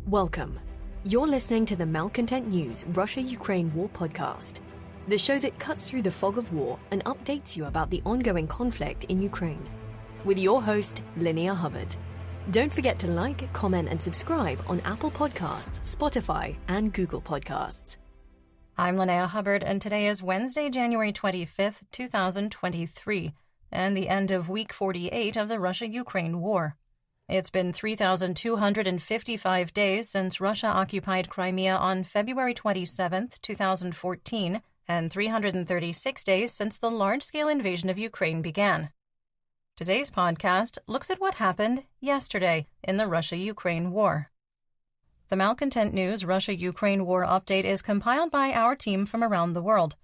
Welcome. You're listening to the Malcontent News Russia-Ukraine War podcast, the show that cuts through the fog of war and updates you about the ongoing conflict in Ukraine. With your host, Linnea Hubbard. Don't forget to like, comment, and subscribe on Apple Podcasts, Spotify, and Google Podcasts. I'm Linnea Hubbard, and today is Wednesday, January 25th, 2023, and the end of week 48 of the Russia-Ukraine war. It's been 3,255 days since Russia occupied Crimea on February 27, 2014, and 336 days since the large-scale invasion of Ukraine began. Today's podcast looks at what happened yesterday in the Russia-Ukraine war. The Malcontent News Russia-Ukraine war update is compiled by our team from around the world.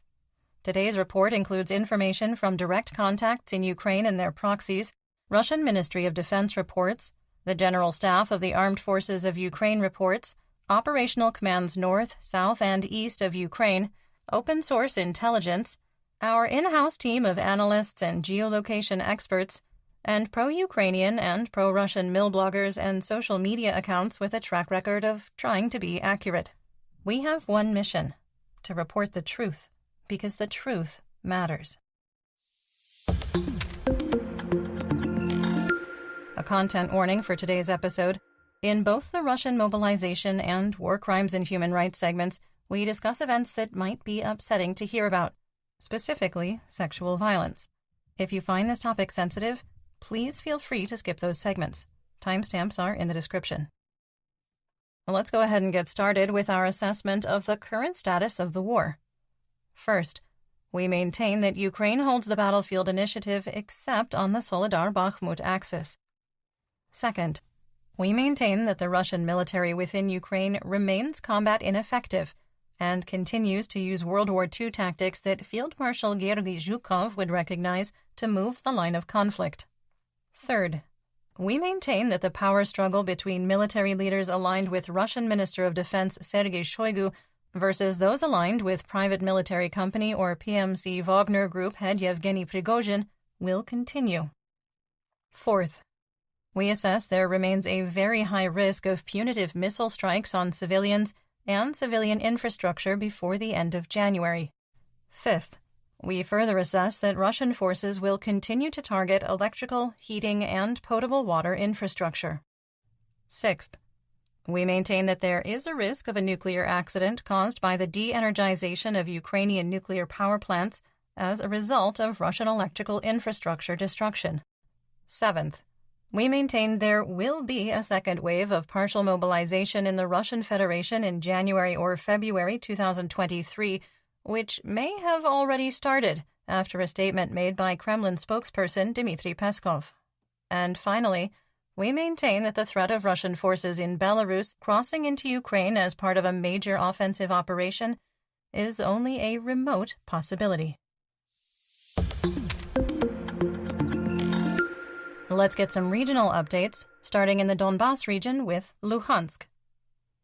Today's report includes information from direct contacts in Ukraine and their proxies, Russian Ministry of Defense reports, the General Staff of the Armed Forces of Ukraine reports, operational commands north, south, and east of Ukraine, open source intelligence, our in-house team of analysts and geolocation experts, and pro-Ukrainian and pro-Russian mill bloggers and social media accounts with a track record of trying to be accurate. We have one mission: to report the truth, because the truth matters. A content warning for today's episode. In both the Russian mobilization and war crimes and human rights segments, we discuss events that might be upsetting to hear about, specifically sexual violence. If you find this topic sensitive, please feel free to skip those segments. Timestamps are in the description. Well, let's go ahead and get started with our assessment of the current status of the war. First, we maintain that Ukraine holds the battlefield initiative except on the Soledar-Bakhmut axis. Second, we maintain that the Russian military within Ukraine remains combat ineffective and continues to use World War II tactics that Field Marshal Georgy Zhukov would recognize to move the line of conflict. Third, we maintain that the power struggle between military leaders aligned with Russian Minister of Defense Sergei Shoigu versus those aligned with private military company or PMC Wagner Group head Yevgeny Prigozhin will continue. Fourth, we assess there remains a very high risk of punitive missile strikes on civilians and civilian infrastructure before the end of January. Fifth, we further assess that Russian forces will continue to target electrical, heating, and potable water infrastructure. Sixth, we maintain that there is a risk of a nuclear accident caused by the de-energization of Ukrainian nuclear power plants as a result of Russian electrical infrastructure destruction. Seventh, we maintain there will be a second wave of partial mobilization in the Russian Federation in January or February 2023, which may have already started after a statement made by Kremlin spokesperson Dmitry Peskov. And finally, we maintain that the threat of Russian forces in Belarus crossing into Ukraine as part of a major offensive operation is only a remote possibility. Let's get some regional updates, starting in the Donbas region with Luhansk.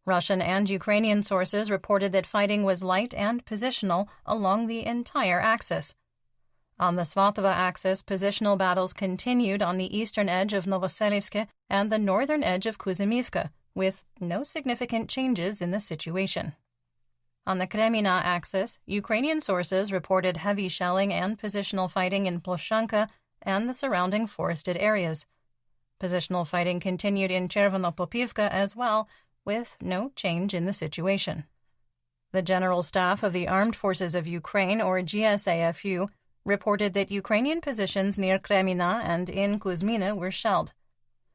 Russian and Ukrainian sources reported that fighting was light and positional along the entire axis. On the Svatova axis, positional battles continued on the eastern edge of Novoselivsk and the northern edge of Kuzymivka, with no significant changes in the situation. On the Kremina axis, Ukrainian sources reported heavy shelling and positional fighting in Ploshanka and the surrounding forested areas. Positional fighting continued in Chervonopopivka as well, with no change in the situation. The General Staff of the Armed Forces of Ukraine, or GSAFU, reported that Ukrainian positions near Kremina and in Kuzmina were shelled.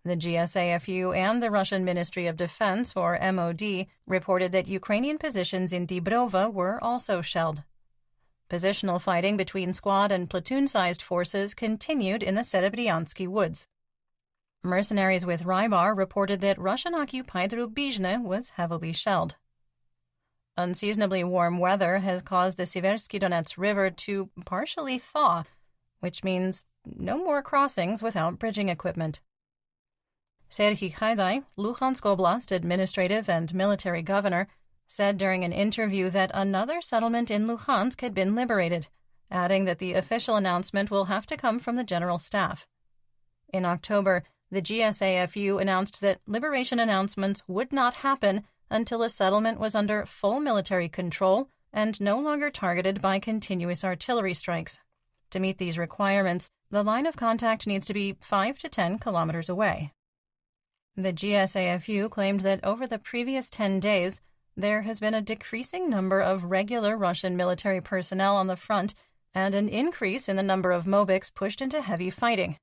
The GSAFU and the Russian Ministry of Defense, or MOD, reported that Ukrainian positions in Dibrova were also shelled. Positional fighting between squad and platoon-sized forces continued in the Serebryansky woods. Mercenaries with Rybar reported that Russian-occupied Rubizhne was heavily shelled. Unseasonably warm weather has caused the Siversky Donets River to partially thaw, which means no more crossings without bridging equipment. Serhiy Haidai, Luhansk Oblast administrative and military governor, said during an interview that another settlement in Luhansk had been liberated, adding that the official announcement will have to come from the General Staff. In October, the GSAFU announced that liberation announcements would not happen until a settlement was under full military control and no longer targeted by continuous artillery strikes. To meet these requirements, the line of contact needs to be 5 to 10 kilometers away. The GSAFU claimed that over the previous 10 days, there has been a decreasing number of regular Russian military personnel on the front and an increase in the number of Mobics pushed into heavy fighting.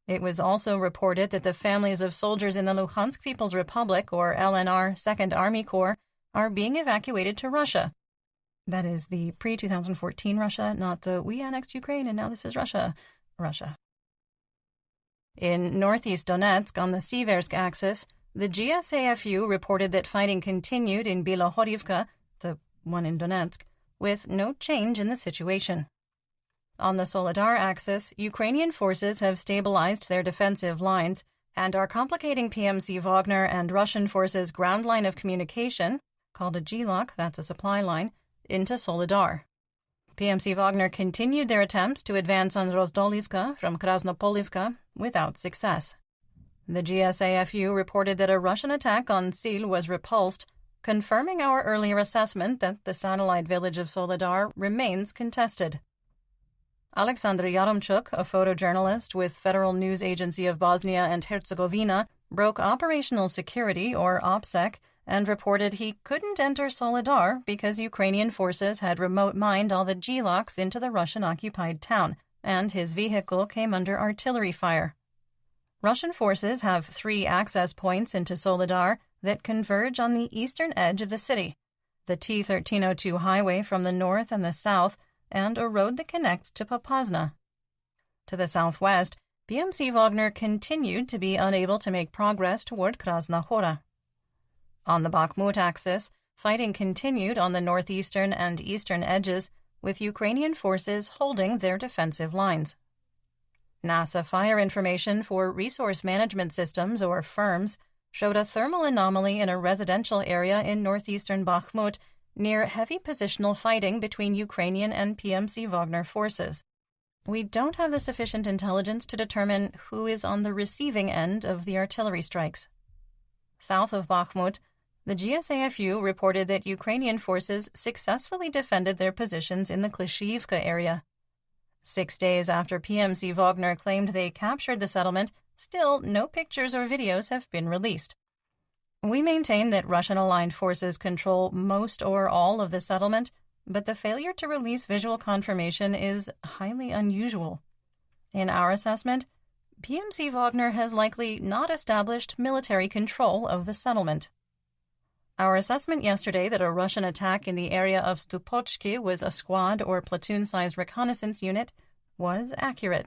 It was also reported that the families of soldiers in the Luhansk People's Republic, or LNR, 2nd Army Corps, are being evacuated to Russia. That is the pre-2014 Russia, not the we annexed Ukraine and now this is Russia. In northeast Donetsk on the Siversk axis, the GSAFU reported that fighting continued in Bilohorivka, the one in Donetsk, with no change in the situation. On the Soledar axis, Ukrainian forces have stabilized their defensive lines and are complicating PMC Wagner and Russian forces' ground line of communication, called a GLOC, that's a supply line, into Soledar. PMC Wagner continued their attempts to advance on Rozdolivka from Krasnopolivka without success. The GSAFU reported that a Russian attack on Sil was repulsed, confirming our earlier assessment that the satellite village of Soledar remains contested. Alexander Yaromchuk, a photojournalist with Federal News Agency of Bosnia and Herzegovina, broke operational security, or OPSEC, and reported he couldn't enter Soledar because Ukrainian forces had remote mined all the GLOCs into the Russian-occupied town, and his vehicle came under artillery fire. Russian forces have 3 access points into Soledar that converge on the eastern edge of the city, the T-1302 highway from the north and the south, and a road that connects to Popasna. To the southwest, PMC Wagner continued to be unable to make progress toward Krasna Hora. On the Bakhmut axis, fighting continued on the northeastern and eastern edges, with Ukrainian forces holding their defensive lines. NASA fire information for Resource Management Systems, or FIRMS, showed a thermal anomaly in a residential area in northeastern Bakhmut near heavy positional fighting between Ukrainian and PMC Wagner forces. We don't have the sufficient intelligence to determine who is on the receiving end of the artillery strikes. South of Bakhmut, the GSAFU reported that Ukrainian forces successfully defended their positions in the Klishivka area. 6 days after PMC Wagner claimed they captured the settlement, still no pictures or videos have been released. We maintain that Russian-aligned forces control most or all of the settlement, but the failure to release visual confirmation is highly unusual. In our assessment, PMC Wagner has likely not established military control of the settlement. Our assessment yesterday that a Russian attack in the area of Stupochki was a squad or platoon-sized reconnaissance unit was accurate.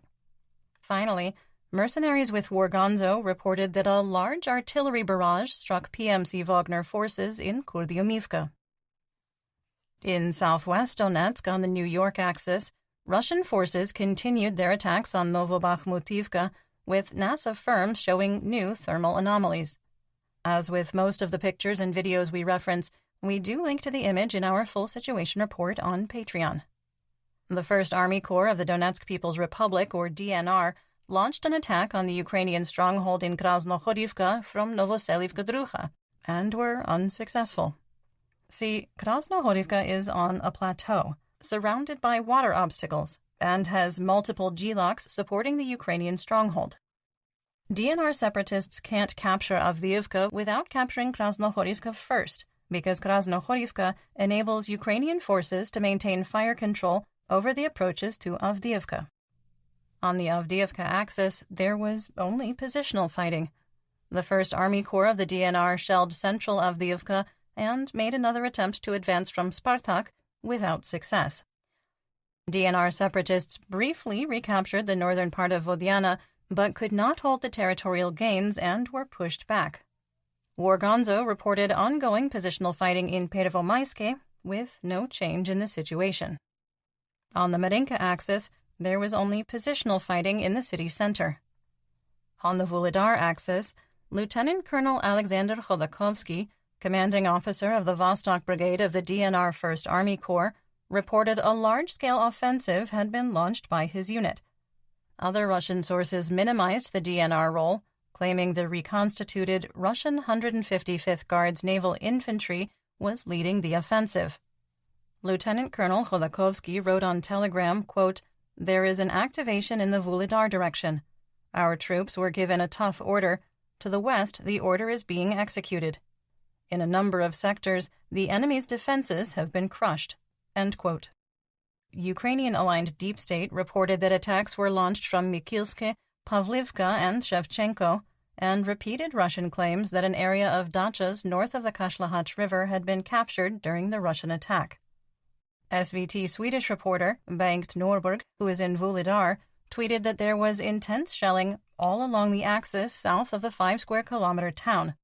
Finally, mercenaries with Wargonzo reported that a large artillery barrage struck PMC Wagner forces in Kurdyumivka. In southwest Donetsk on the New York axis, Russian forces continued their attacks on Novobakhmutivka, with NASA firms showing new thermal anomalies. As with most of the pictures and videos we reference, we do link to the image in our full situation report on Patreon. The 1st Army Corps of the Donetsk People's Republic, or DNR, launched an attack on the Ukrainian stronghold in Krasnohorivka from Novoselivka Druha, and were unsuccessful. See, Krasnohorivka is on a plateau, surrounded by water obstacles, and has multiple GLOCs supporting the Ukrainian stronghold. DNR separatists can't capture Avdiivka without capturing Krasnohorivka first, because Krasnohorivka enables Ukrainian forces to maintain fire control over the approaches to Avdiivka. On the Avdiivka axis, there was only positional fighting. The 1st Army Corps of the DNR shelled central Avdiivka and made another attempt to advance from Spartak without success. DNR separatists briefly recaptured the northern part of Vodiana, but could not hold the territorial gains and were pushed back. Wargonzo reported ongoing positional fighting in Pervomaiske, with no change in the situation. On the Marinka axis, there was only positional fighting in the city center. On the Vuhledar axis, Lieutenant Colonel Alexander Khodakovsky, commanding officer of the Vostok Brigade of the DNR 1st Army Corps, reported a large-scale offensive had been launched by his unit. Other Russian sources minimized the DNR role, claiming the reconstituted Russian 155th Guards Naval Infantry was leading the offensive. Lieutenant Colonel Khodorkovsky wrote on Telegram, quote, "There is an activation in the Vuhledar direction. Our troops were given a tough order. To the west, the order is being executed. In a number of sectors, the enemy's defenses have been crushed." End quote. Ukrainian-aligned Deep State reported that attacks were launched from Mikilske, Pavlivka, and Shevchenko, and repeated Russian claims that an area of dachas north of the Kashlahach River had been captured during the Russian attack. SVT Swedish reporter Bengt Norberg, who is in Vuhledar, tweeted that there was intense shelling all along the axis south of the 5-square-kilometer town.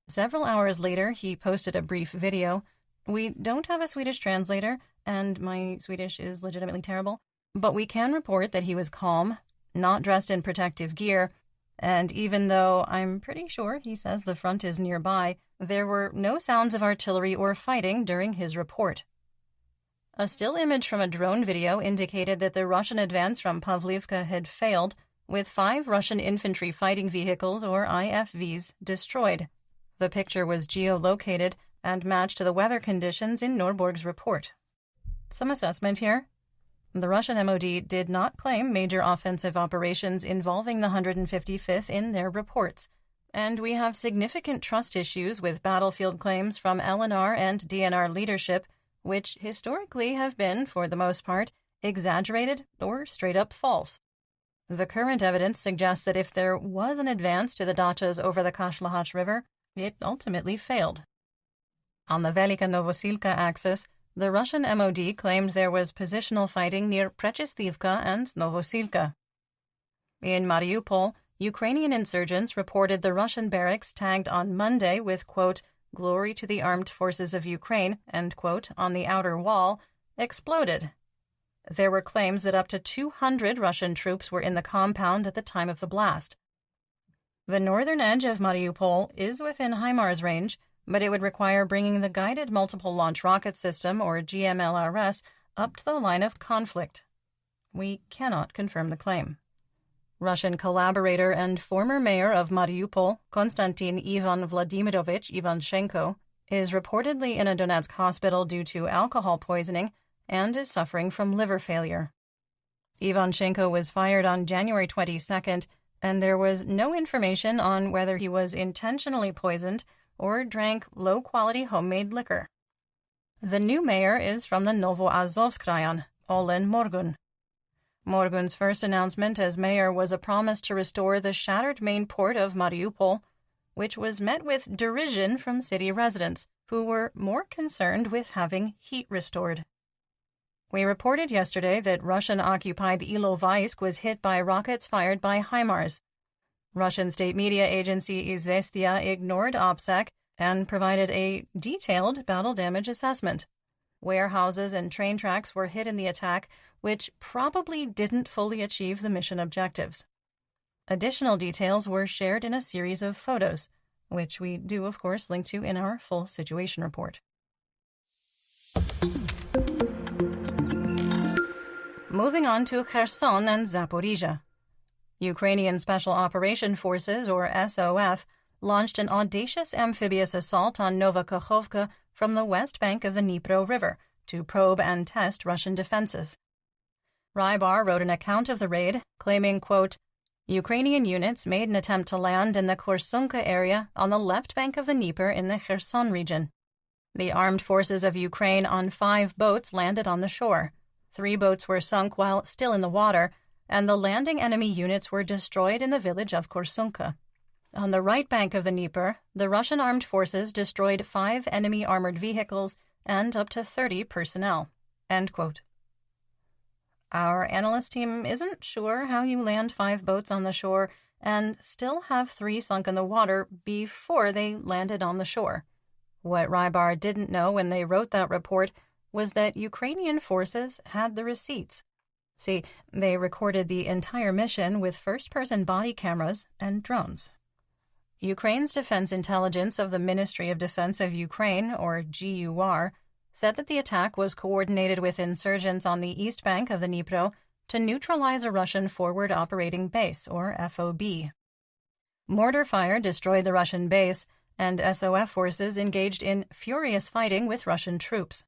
Several hours later, he posted a brief video. "We don't have a Swedish translator, and my Swedish is legitimately terrible, but we can report that he was calm, not dressed in protective gear, and even though I'm pretty sure he says the front is nearby, there were no sounds of artillery or fighting during his report." A still image from a drone video indicated that the Russian advance from Pavlivka had failed, with 5 Russian infantry fighting vehicles, or IFVs, destroyed. The picture was geolocated and matched the weather conditions in Norberg's report. Some assessment here. The Russian MOD did not claim major offensive operations involving the 155th in their reports, and we have significant trust issues with battlefield claims from LNR and DNR leadership, which historically have been, for the most part, exaggerated or straight-up false. The current evidence suggests that if there was an advance to the dachas over the Kashlahach River, it ultimately failed. On the Velika Novosilka axis, the Russian MOD claimed there was positional fighting near Prechestivka and Novosilka. In Mariupol, Ukrainian insurgents reported the Russian barracks tagged on Monday with, quote, "Glory to the Armed Forces of Ukraine," end quote, on the outer wall, exploded. There were claims that up to 200 Russian troops were in the compound at the time of the blast. The northern edge of Mariupol is within HIMARS range, but it would require bringing the Guided Multiple Launch Rocket System, or GMLRS, up to the line of conflict. We cannot confirm the claim. Russian collaborator and former mayor of Mariupol, Konstantin Ivan Vladimirovich Ivanchenko, is reportedly in a Donetsk hospital due to alcohol poisoning and is suffering from liver failure. Ivanchenko was fired on January 22nd, and there was no information on whether he was intentionally poisoned or drank low-quality homemade liquor. The new mayor is from the Novoazovsk Rayon, Olen Morgun. Morgun's first announcement as mayor was a promise to restore the shattered main port of Mariupol, which was met with derision from city residents, who were more concerned with having heat restored. We reported yesterday that Russian-occupied Ilovaisk was hit by rockets fired by HIMARS. Russian state media agency Izvestia ignored OPSEC and provided a detailed battle damage assessment. Warehouses and train tracks were hit in the attack, which probably didn't fully achieve the mission objectives. Additional details were shared in a series of photos, which we do, of course, link to in our full situation report. Moving on to Kherson and Zaporizhia. Ukrainian Special Operation Forces, or SOF, launched an audacious amphibious assault on Novokakhovka from the west bank of the Dnipro River to probe and test Russian defenses. Rybar wrote an account of the raid, claiming, quote, "Ukrainian units made an attempt to land in the Korsunka area on the left bank of the Dnieper in the Kherson region. The armed forces of Ukraine on 5 boats landed on the shore. 3 boats were sunk while still in the water, and the landing enemy units were destroyed in the village of Korsunka. On the right bank of the Dnieper, the Russian armed forces destroyed 5 enemy armored vehicles and up to 30 personnel." End quote. Our analyst team isn't sure how you land 5 boats on the shore and still have 3 sunk in the water before they landed on the shore. What Rybar didn't know when they wrote that report was that Ukrainian forces had the receipts. See, they recorded the entire mission with first-person body cameras and drones. Ukraine's Defense Intelligence of the Ministry of Defense of Ukraine, or GUR, said that the attack was coordinated with insurgents on the east bank of the Dnipro to neutralize a Russian Forward Operating Base, or FOB. Mortar fire destroyed the Russian base, and SOF forces engaged in furious fighting with Russian troops.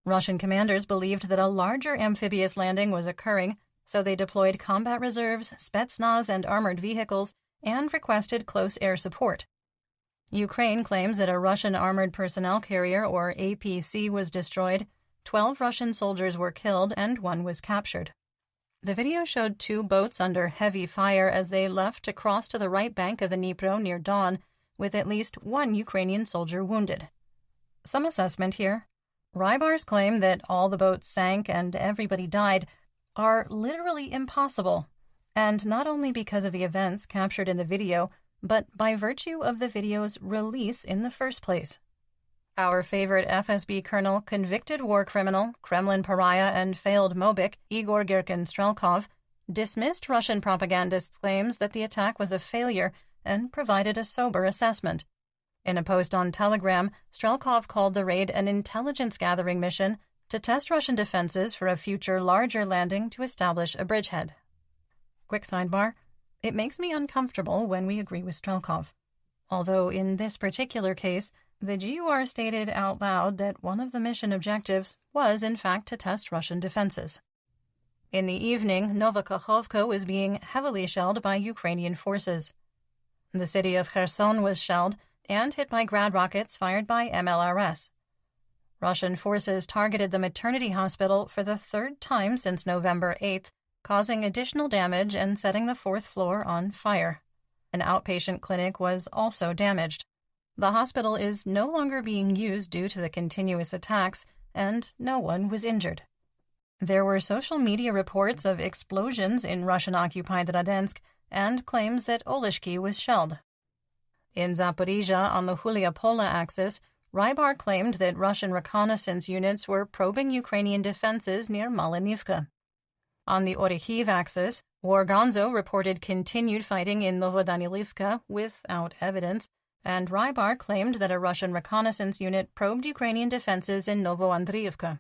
Russian commanders believed that a larger amphibious landing was occurring, so they deployed combat reserves, Spetsnaz, and armored vehicles, and requested close air support. Ukraine claims that a Russian armored personnel carrier, or APC, was destroyed, 12 Russian soldiers were killed, and 1 was captured. The video showed 2 boats under heavy fire as they left to cross to the right bank of the Dnipro near dawn, with at least 1 Ukrainian soldier wounded. Some assessment here. Rybar's claim that all the boats sank and everybody died are literally impossible, and not only because of the events captured in the video, but by virtue of the video's release in the first place. Our favorite FSB colonel, convicted war criminal, Kremlin pariah, and failed Mobik, Igor Girkin-Strelkov, dismissed Russian propagandists' claims that the attack was a failure and provided a sober assessment. In a post on Telegram, Strelkov called the raid an intelligence-gathering mission to test Russian defenses for a future larger landing to establish a bridgehead. Quick sidebar. It makes me uncomfortable when we agree with Strelkov. Although in this particular case, the GUR stated out loud that one of the mission objectives was in fact to test Russian defenses. In the evening, Novokakhovka was being heavily shelled by Ukrainian forces. The city of Kherson was shelled and hit by grad rockets fired by MLRS. Russian forces targeted the maternity hospital for the 3rd time since November 8th, causing additional damage and setting the 4th floor on fire. An outpatient clinic was also damaged. The hospital is no longer being used due to the continuous attacks, and no one was injured. There were social media reports of explosions in Russian-occupied Radensk and claims that Oleshki was shelled. In Zaporizhia, on the Hulia-Pola axis, Rybar claimed that Russian reconnaissance units were probing Ukrainian defenses near Malinivka. On the Orikhiv axis, Wargonzo reported continued fighting in Novodanilivka without evidence, and Rybar claimed that a Russian reconnaissance unit probed Ukrainian defenses in Novoandriivka.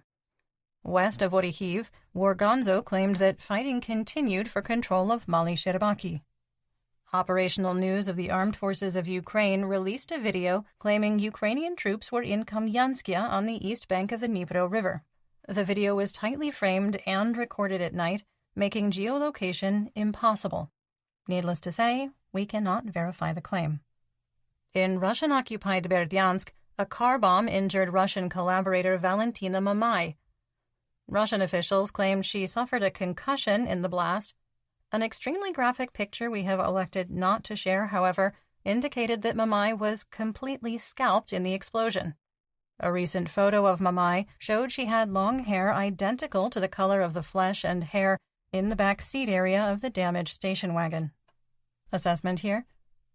West of Orikhiv, Wargonzo claimed that fighting continued for control of Mali Sherbaki. Operational News of the Armed Forces of Ukraine released a video claiming Ukrainian troops were in Kamyanskia on the east bank of the Dnipro River. The video was tightly framed and recorded at night, making geolocation impossible. Needless to say, we cannot verify the claim. In Russian-occupied Berdyansk, a car bomb injured Russian collaborator Valentina Mamai. Russian officials claimed she suffered a concussion in the blast. An extremely graphic picture we have elected not to share, however, indicated that Mamai was completely scalped in the explosion. A recent photo of Mamai showed she had long hair identical to the color of the flesh and hair in the back seat area of the damaged station wagon. Assessment here.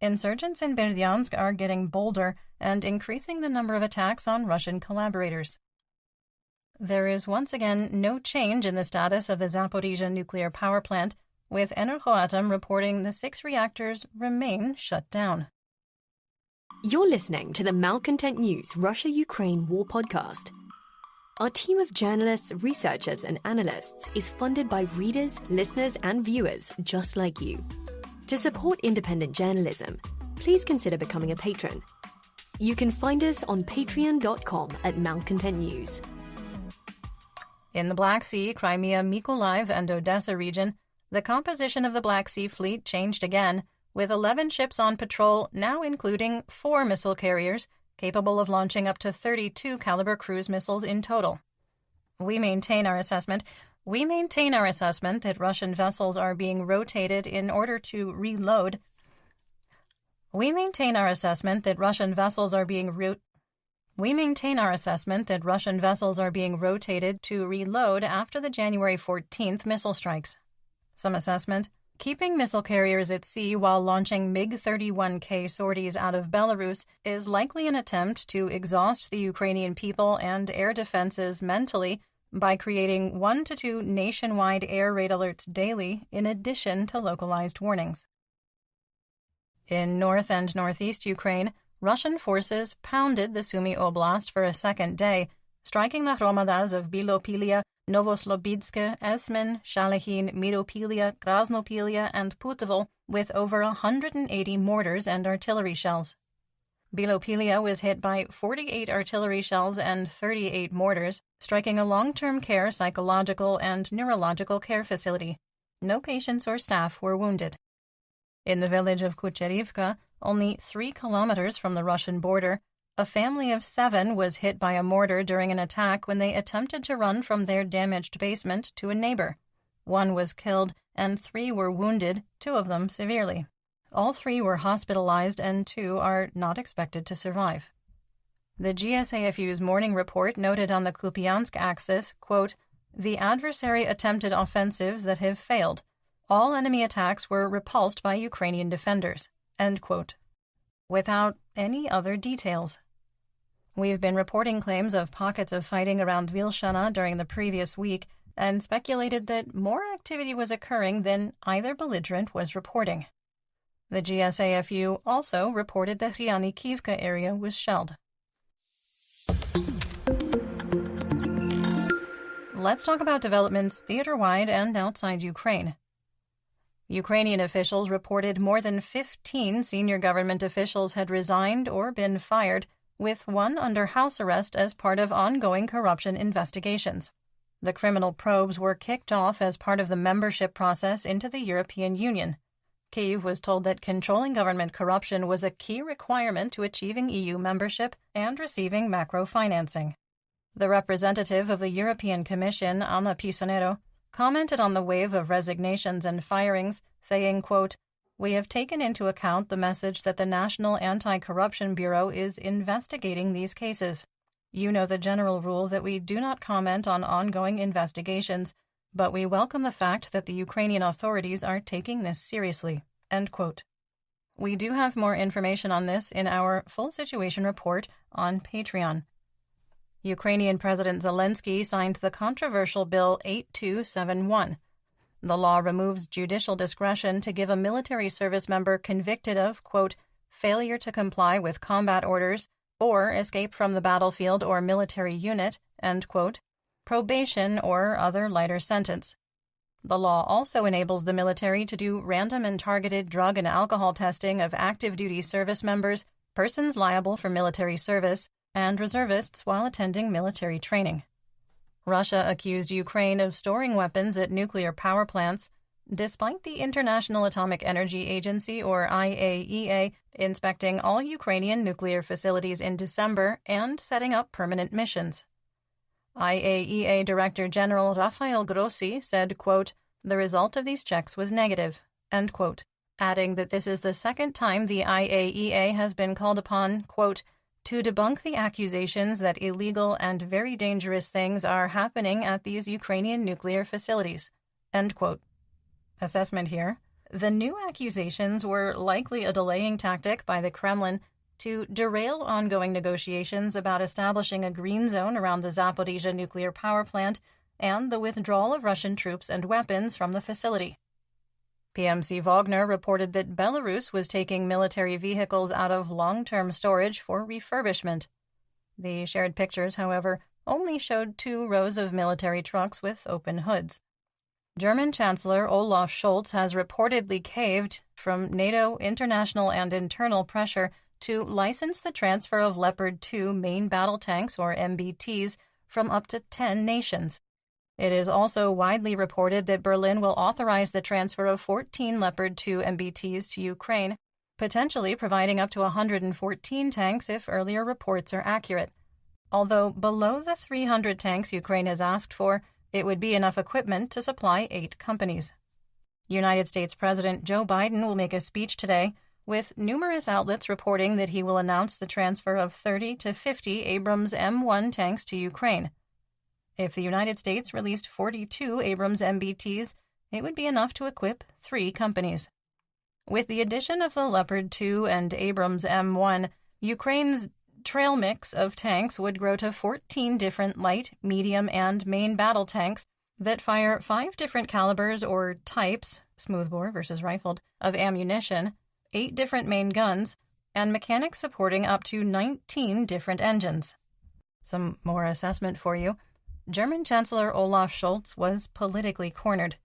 Insurgents in Berdyansk are getting bolder and increasing the number of attacks on Russian collaborators. There is once again no change in the status of the Zaporizhia nuclear power plant, with Energoatom reporting the 6 reactors remain shut down. You're listening to the Malcontent News Russia-Ukraine War Podcast. Our team of journalists, researchers, and analysts is funded by readers, listeners, and viewers just like you. To support independent journalism, please consider becoming a patron. You can find us on patreon.com/Malcontent News. In the Black Sea, Crimea, Mykolaiv, and Odessa region, the composition of the Black Sea Fleet changed again, with 11 ships on patrol, now including 4 missile carriers, capable of launching up to 32 caliber cruise missiles in total. We maintain our assessment that Russian vessels are being rotated in order to reload. We maintain our assessment that Russian vessels are being rotated to reload after the January 14th missile strikes. Some assessment. Keeping missile carriers at sea while launching MiG-31K sorties out of Belarus is likely an attempt to exhaust the Ukrainian people and air defenses mentally by creating 1 to 2 nationwide air raid alerts daily in addition to localized warnings. In north and northeast Ukraine, Russian forces pounded the Sumy Oblast for a second day, striking the hromadas of Bilopilia, Novoslobidske, Esmen, Shalechin, Miropilia, Krasnopilia, and Putovo, with over 180 mortars and artillery shells. Bilopilia was hit by 48 artillery shells and 38 mortars, striking a long-term care psychological and neurological care facility. No patients or staff were wounded. In the village of Kucherivka, only 3 kilometers from the Russian border, a family of 7 was hit by a mortar during an attack when they attempted to run from their damaged basement to a neighbor. 1 was killed and 3 were wounded, 2 of them severely. All 3 were hospitalized and 2 are not expected to survive. The GSAFU's morning report noted on the Kupiansk axis, quote, "The adversary attempted offensives that have failed. All enemy attacks were repulsed by Ukrainian defenders," end quote, without any other details. We've been reporting claims of pockets of fighting around Vilshana during the previous week and speculated that more activity was occurring than either belligerent was reporting. The GSAFU also reported the Hryani-Kivka area was shelled. Let's talk about developments theater-wide and outside Ukraine. Ukrainian officials reported more than 15 senior government officials had resigned or been fired, with 1 under house arrest as part of ongoing corruption investigations. The criminal probes were kicked off as part of the membership process into the European Union. Kyiv was told that controlling government corruption was a key requirement to achieving EU membership and receiving macro financing. The representative of the European Commission, Anna Pisonero, commented on the wave of resignations and firings, saying, quote, "We have taken into account the message that the National Anti-Corruption Bureau is investigating these cases. You know the general rule that we do not comment on ongoing investigations, but we welcome the fact that the Ukrainian authorities are taking this seriously," end quote. We do have more information on this in our full situation report on Patreon. Ukrainian President Zelensky signed the controversial Bill 8271. The law removes judicial discretion to give a military service member convicted of, quote, "failure to comply with combat orders or escape from the battlefield or military unit," end quote, probation or other lighter sentence. The law also enables the military to do random and targeted drug and alcohol testing of active duty service members, persons liable for military service, and reservists while attending military training. Russia accused Ukraine of storing weapons at nuclear power plants, despite the International Atomic Energy Agency, or IAEA, inspecting all Ukrainian nuclear facilities in December and setting up permanent missions. IAEA Director General Rafael Grossi said, quote, "The result of these checks was negative," end quote, adding that this is the second time the IAEA has been called upon, quote, "to debunk the accusations that illegal and very dangerous things are happening at these Ukrainian nuclear facilities," end quote. Assessment here: the new accusations were likely a delaying tactic by the Kremlin to derail ongoing negotiations about establishing a green zone around the Zaporizhzhia nuclear power plant and the withdrawal of Russian troops and weapons from the facility. PMC Wagner reported that Belarus was taking military vehicles out of long-term storage for refurbishment. The shared pictures, however, only showed 2 rows of military trucks with open hoods. German Chancellor Olaf Scholz has reportedly caved from NATO international and internal pressure to license the transfer of Leopard 2 main battle tanks, or MBTs, from up to 10 nations. It is also widely reported that Berlin will authorize the transfer of 14 Leopard 2 MBTs to Ukraine, potentially providing up to 114 tanks if earlier reports are accurate. Although below the 300 tanks Ukraine has asked for, it would be enough equipment to supply 8 companies. United States President Joe Biden will make a speech today, with numerous outlets reporting that he will announce the transfer of 30 to 50 Abrams M1 tanks to Ukraine. If the United States released 42 Abrams MBTs, it would be enough to equip 3 companies. With the addition of the Leopard 2 and Abrams M1, Ukraine's trail mix of tanks would grow to 14 different light, medium, and main battle tanks that fire 5 different calibers or types, smoothbore versus rifled, of ammunition, 8 different main guns, and mechanics supporting up to 19 different engines. Some more assessment for you. German Chancellor Olaf Scholz was politically cornered.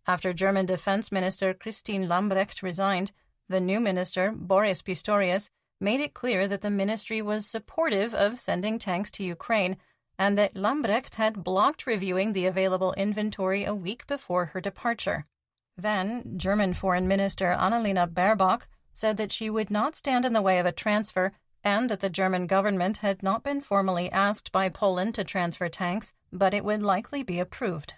After German Defense Minister Christine Lambrecht resigned, the new minister, Boris Pistorius, made it clear that the ministry was supportive of sending tanks to Ukraine and that Lambrecht had blocked reviewing the available inventory a week before her departure. Then, German Foreign Minister Annalena Baerbock said that she would not stand in the way of a transfer and that the German government had not been formally asked by Poland to transfer tanks, but it would likely be approved.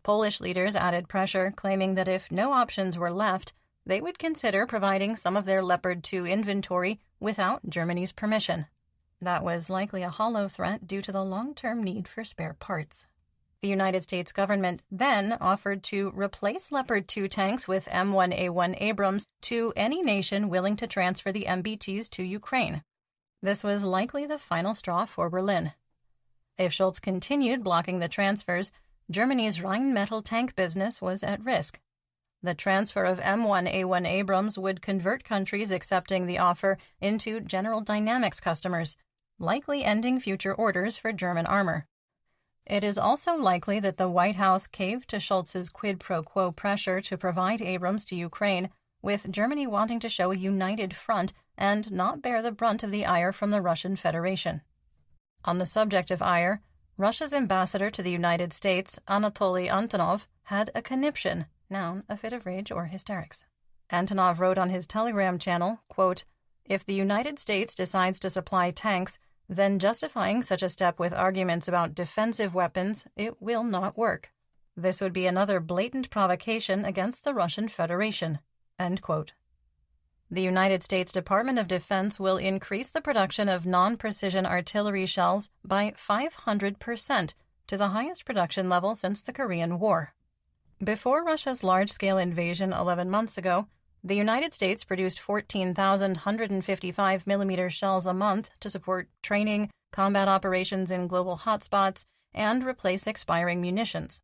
Polish leaders added pressure, claiming that if no options were left, they would consider providing some of their Leopard 2 inventory without Germany's permission. That was likely a hollow threat due to the long-term need for spare parts. The United States government then offered to replace Leopard 2 tanks with M1A1 Abrams to any nation willing to transfer the MBTs to Ukraine. This was likely the final straw for Berlin. If Scholz continued blocking the transfers, Germany's Rheinmetall tank business was at risk. The transfer of M1A1 Abrams would convert countries accepting the offer into General Dynamics customers, likely ending future orders for German armor. It is also likely that the White House caved to Scholz's quid pro quo pressure to provide Abrams to Ukraine, with Germany wanting to show a united front and not bear the brunt of the ire from the Russian Federation. On the subject of ire, Russia's ambassador to the United States, Anatoly Antonov, had a conniption, noun, a fit of rage or hysterics. Antonov wrote on his Telegram channel, quote, "If the United States decides to supply tanks, then justifying such a step with arguments about defensive weapons, it will not work. This would be another blatant provocation against the Russian Federation." End quote. The United States Department of Defense will increase the production of non-precision artillery shells by 500% to the highest production level since the Korean War. Before Russia's large-scale invasion 11 months ago, the United States produced 14,155 mm shells a month to support training, combat operations in global hotspots, and replace expiring munitions.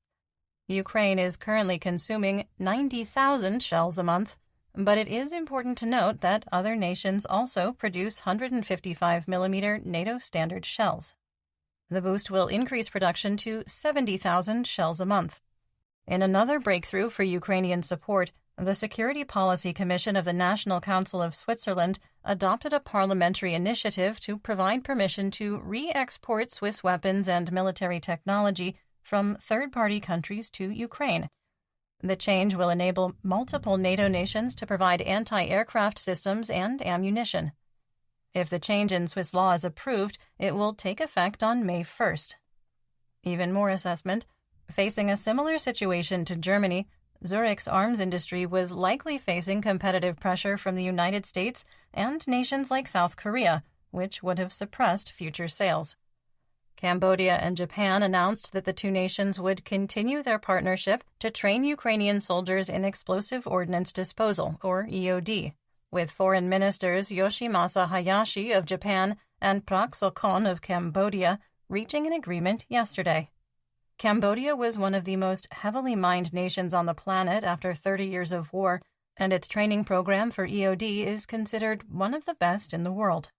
Ukraine is currently consuming 90,000 shells a month, but it is important to note that other nations also produce 155 mm NATO standard shells. The boost will increase production to 70,000 shells a month. In another breakthrough for Ukrainian support, the Security Policy Commission of the National Council of Switzerland adopted a parliamentary initiative to provide permission to re-export Swiss weapons and military technology from third-party countries to Ukraine. The change will enable multiple NATO nations to provide anti-aircraft systems and ammunition. If the change in Swiss law is approved, it will take effect on May 1st. Even more assessment, facing a similar situation to Germany, Zurich's arms industry was likely facing competitive pressure from the United States and nations like South Korea, which would have suppressed future sales. Cambodia and Japan announced that the two nations would continue their partnership to train Ukrainian soldiers in explosive ordnance disposal, or EOD, with Foreign Ministers Yoshimasa Hayashi of Japan and Prak Sokhon of Cambodia reaching an agreement yesterday. Cambodia was one of the most heavily mined nations on the planet after 30 years of war, and its training program for EOD is considered one of the best in the world.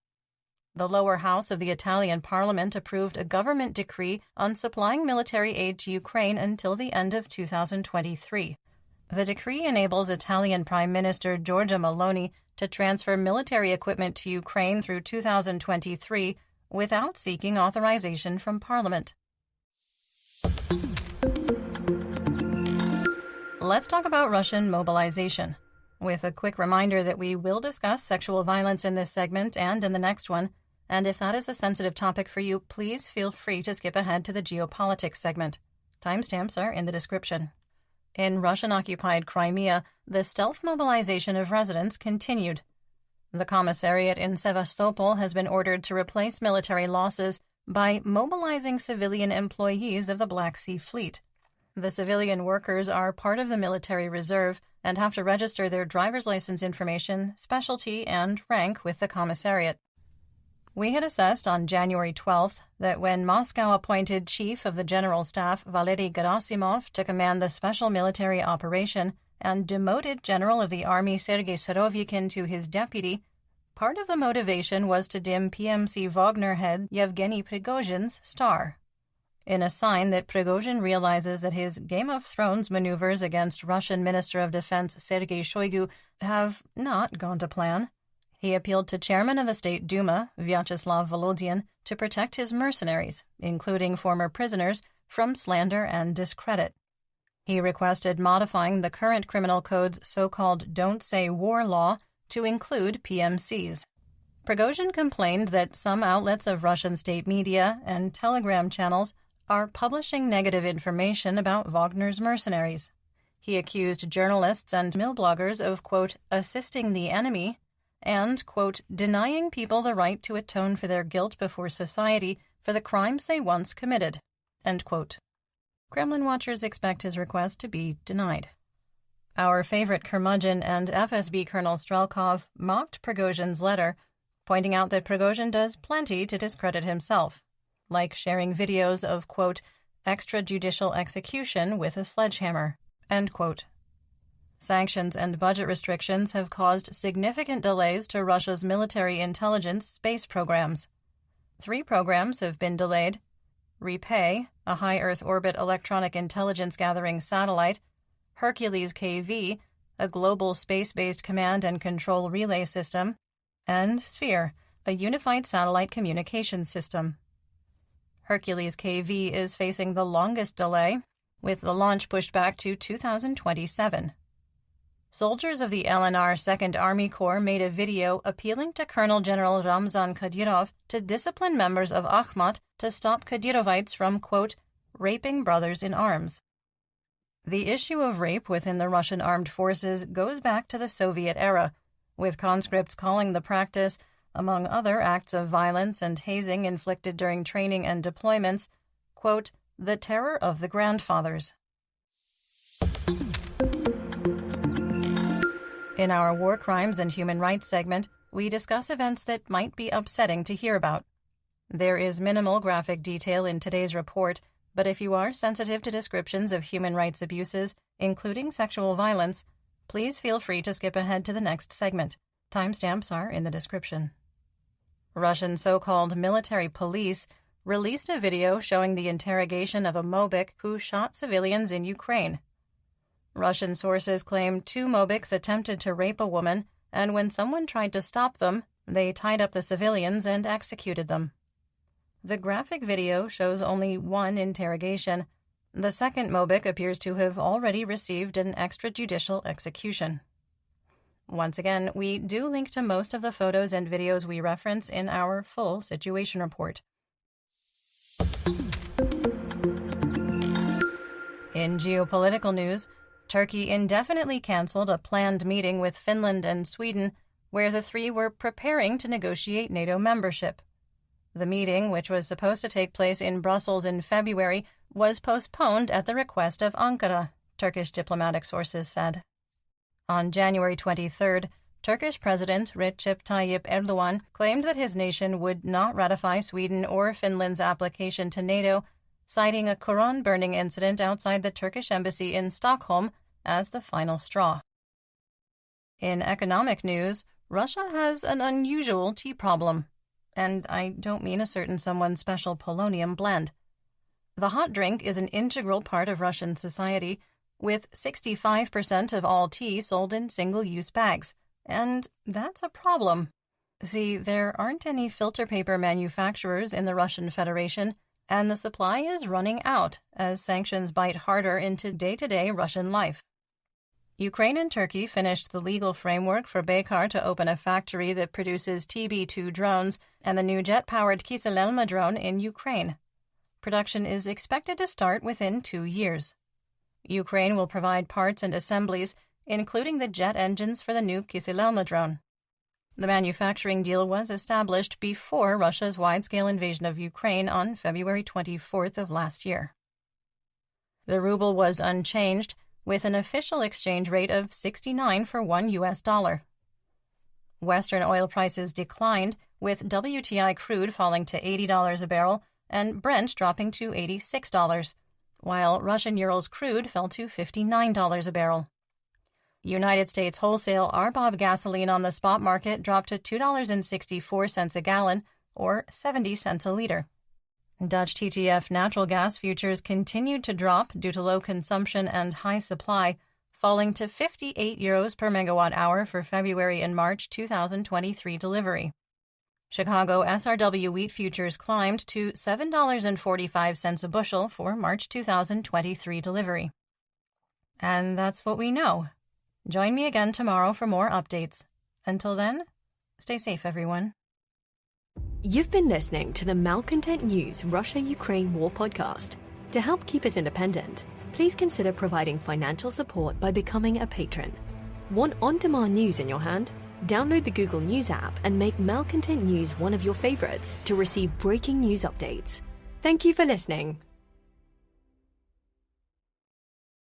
The lower house of the Italian parliament approved a government decree on supplying military aid to Ukraine until the end of 2023. The decree enables Italian Prime Minister Giorgia Meloni to transfer military equipment to Ukraine through 2023 without seeking authorization from Parliament. Let's talk about Russian mobilization, with a quick reminder that we will discuss sexual violence in this segment and in the next one, and if that is a sensitive topic for you, please feel free to skip ahead to the geopolitics segment. Timestamps are in the description. In Russian-occupied Crimea, the stealth mobilization of residents continued. The commissariat in Sevastopol has been ordered to replace military losses by mobilizing civilian employees of the Black Sea Fleet. The civilian workers are part of the military reserve and have to register their driver's license information, specialty, and rank with the commissariat. We had assessed on January 12th that when Moscow appointed Chief of the General Staff Valery Gerasimov to command the special military operation and demoted General of the Army Sergei Surovikin to his deputy, part of the motivation was to dim PMC Wagner head Yevgeny Prigozhin's star. in a sign that Prigozhin realizes that his Game of Thrones maneuvers against Russian Minister of Defense Sergei Shoigu have not gone to plan. He appealed to Chairman of the State Duma, Vyacheslav Volodyin, to protect his mercenaries, including former prisoners, from slander and discredit. He requested modifying the current criminal code's so-called Don't Say War law to include PMCs. Prigozhin complained that some outlets of Russian state media and Telegram channels are publishing negative information about Wagner's mercenaries. He accused journalists and mill bloggers of, quote, assisting the enemy and, quote, denying people the right to atone for their guilt before society for the crimes they once committed, end quote. Kremlin watchers expect his request to be denied. Our favorite curmudgeon and FSB Colonel Strelkov mocked Prigozhin's letter, pointing out that Prigozhin does plenty to discredit himself, like sharing videos of, quote, extrajudicial execution with a sledgehammer, end quote. Sanctions and budget restrictions have caused significant delays to Russia's military intelligence space programs. 3 programs have been delayed: REPAY, a high Earth orbit electronic intelligence gathering satellite; Hercules KV, a global space-based command and control relay system; and Sphere, a unified satellite communications system. Hercules KV is facing the longest delay, with the launch pushed back to 2027. Soldiers of the LNR 2nd Army Corps made a video appealing to Colonel General Ramzan Kadyrov to discipline members of Akhmat to stop Kadyrovites from, quote, raping brothers in arms. The issue of rape within the Russian armed forces goes back to the Soviet era, with conscripts calling the practice, among other acts of violence and hazing inflicted during training and deployments, quote, the terror of the grandfathers. In our War Crimes and Human Rights segment, we discuss events that might be upsetting to hear about. There is minimal graphic detail in today's report, but if you are sensitive to descriptions of human rights abuses, including sexual violence, please feel free to skip ahead to the next segment. Timestamps are in the description. Russian so-called military police released a video showing the interrogation of a Mobik who shot civilians in Ukraine. Russian sources claim 2 Mobiks attempted to rape a woman, and when someone tried to stop them, they tied up the civilians and executed them. The graphic video shows only 1 interrogation. The second Mobik appears to have already received an extrajudicial execution. Once again, we do link to most of the photos and videos we reference in our full situation report. In geopolitical news, Turkey indefinitely canceled a planned meeting with Finland and Sweden, where the 3 were preparing to negotiate NATO membership. The meeting, which was supposed to take place in Brussels in February, was postponed at the request of Ankara, Turkish diplomatic sources said. On January 23rd, Turkish President Recep Tayyip Erdogan claimed that his nation would not ratify Sweden or Finland's application to NATO, citing a Quran-burning incident outside the Turkish embassy in Stockholm as the final straw. In economic news, Russia has an unusual tea problem, and I don't mean a certain someone's special polonium blend. The hot drink is an integral part of Russian society, with 65% of all tea sold in single-use bags, and that's a problem. See, there aren't any filter paper manufacturers in the Russian Federation, and the supply is running out as sanctions bite harder into day-to-day Russian life. Ukraine and Turkey finished the legal framework for Baykar to open a factory that produces TB2 drones and the new jet-powered Kizilelma drone in Ukraine. Production is expected to start within 2 years. Ukraine will provide parts and assemblies, including the jet engines for the new Kizilelma drone. The manufacturing deal was established before Russia's wide-scale invasion of Ukraine on February 24th of last year. The ruble was unchanged, with an official exchange rate of 69 for $1. Western oil prices declined, with WTI crude falling to $80 a barrel and Brent dropping to $86, while Russian Urals crude fell to $59 a barrel. United States wholesale RBOB gasoline on the spot market dropped to $2.64 a gallon, or 70 cents a liter. Dutch TTF natural gas futures continued to drop due to low consumption and high supply, falling to €58 per megawatt-hour for February and March 2023 delivery. Chicago SRW wheat futures climbed to $7.45 a bushel for March 2023 delivery. And that's what we know. Join me again tomorrow for more updates. Until then, stay safe, everyone. You've been listening to the Malcontent News Russia-Ukraine War podcast. To help keep us independent, please consider providing financial support by becoming a patron. Want on-demand news in your hand? Download the Google News app and make Malcontent News one of your favorites to receive breaking news updates. Thank you for listening.